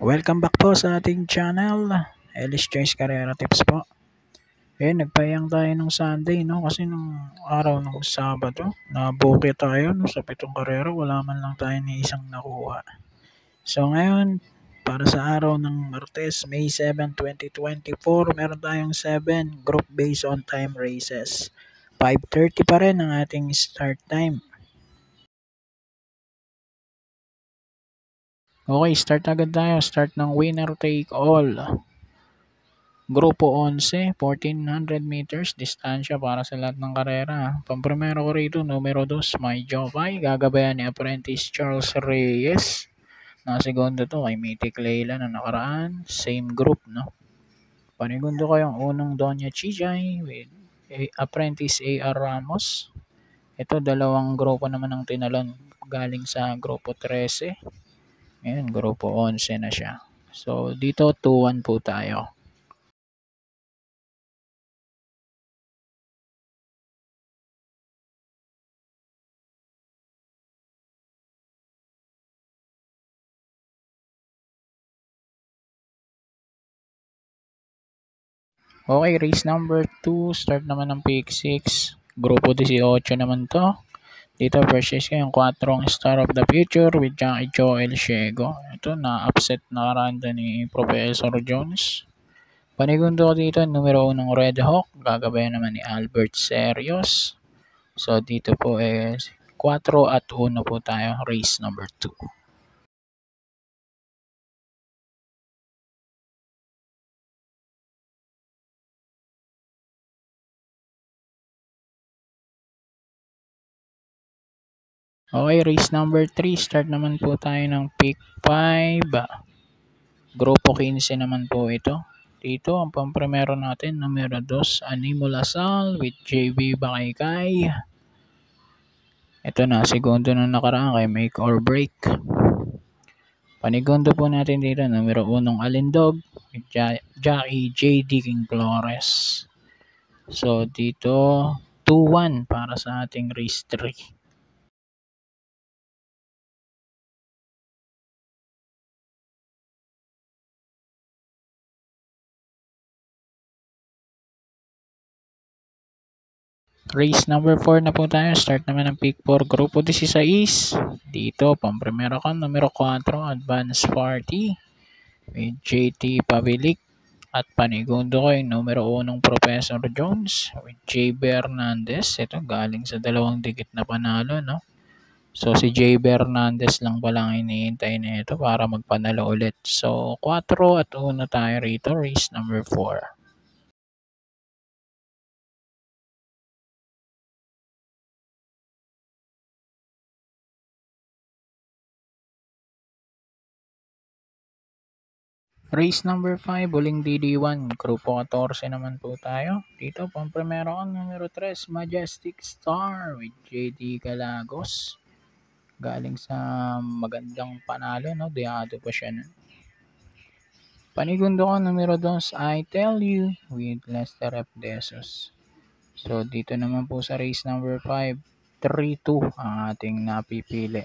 Welcome back po sa ating channel, Elis Choice Carrera Tips po. Nagpahiyang tayo ng Sunday, no? Kasi nung araw ng Sabado, nabuki tayo no? Sa 7 karera, wala man lang tayo ni isang nakuha. So ngayon, para sa araw ng Martes, May 7, 2024, meron tayong 7 group based on time races. 5:30 pa rin ang ating start time. Okay, start agad tayo. Start ng winner take all. Grupo 11, 1400 meters, distansya para sa lahat ng karera. Pampremero ko rito, numero 2, My Jopay, gagabayan ni Apprentice Charles Reyes. Nakasegondo to kay Mythic Leila na nakaraan, same group, no? Panigundo ko yung unong Doña Chichay with Apprentice A.R. Ramos. Ito, dalawang grupo naman ang tinalon galing sa grupo 13. Ngayon, grupo 11 na siya. So, dito 2-1 po tayo. Okay, race number 2, start naman ng pick 6. Grupo 18 naman to. Dito purchase ko yung 4 Star of the Future with Jackie Joel Ciego. Ito, na-upset na karanda ni Professor Jones. Panigundo ko dito, numero 1 Red Hawk. Gagabayan naman ni Albert Serios. So, dito po 4 at 1 po tayo, race number 2. Okay, race number 3. Start naman po tayo ng pick 5. Grupo 15 naman po ito. Dito, ang pampremero natin, numero 2, Animo Lasal with JB Bakaykay. Ito na, segundo na nakaraan kay Make or Break. Panigundo po natin dito, numero 1, Alindog with Jackie J.D. King Flores. So, dito, 2-1 para sa ating race 3. Race number 4 na po tayo. Start naman ng pick 4. Grupo 16. Dito, pampremero ka, numero 4, Advance Party with JT Pabilik. At panigundo ko yung numero 1, Professor Jones with JB Hernandez. Ito, galing sa dalawang dikit na panalo, no? So, si JB Hernandez lang palang iniintay na ito para magpanalo ulit. So, 4 at 1 tayo rito. Race number 4. Race number 5, Uling DD1, Grupo 14 naman po tayo. Dito, pampremero ang numero 3, Majestic Star with JD Galagos. Galing sa magandang panalo, no? Diado pa siya nun. Panigundo ko, numero 2, I Tell You with Lester F. Desos. So, dito naman po sa race number 5, 3-2 ang ating napipili.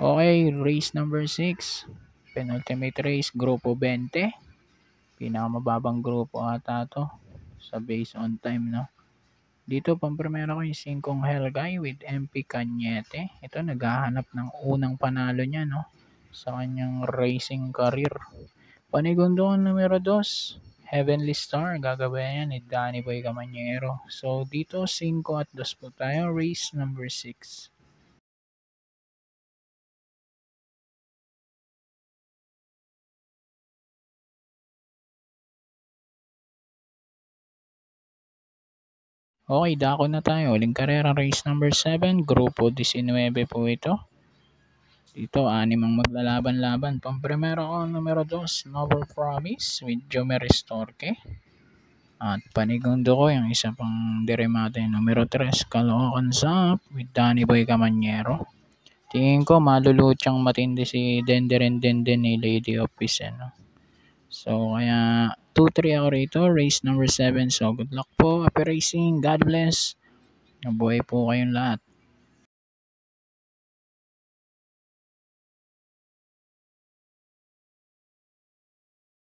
Okay, race number 6. Penultimate race, Grupo 20. Pinakamababang grupo ata to sa based on time, no? Dito, pampremero ko yung 5 Helgay with MP Cañete. Ito, naghahanap ng unang panalo niya, no? Sa kanyang racing career. Panigundo ko numero 2, Heavenly Star. Gagabayan yan ni Danny Boy Camanyero. So, dito, 5 at 2 po tayo. Race number 6. Okay, dako na tayo. Uling karera, race number 7. Grupo 19 po ito. Dito, 6 ang maglalaban-laban. Pampremero ko, numero 2, Noble Promise with Jomer Storke. At panigundo ko yung isa pang diremate, numero 3, Caloocan Zap with Danny Boy Camanyero. Tingin ko malulutsang matindi si Denderen ni Lady of Peace. No? So, kaya 2-3 ako rito, race number 7. So, good luck po. Happy racing. God bless. Mabuhay po kayong lahat.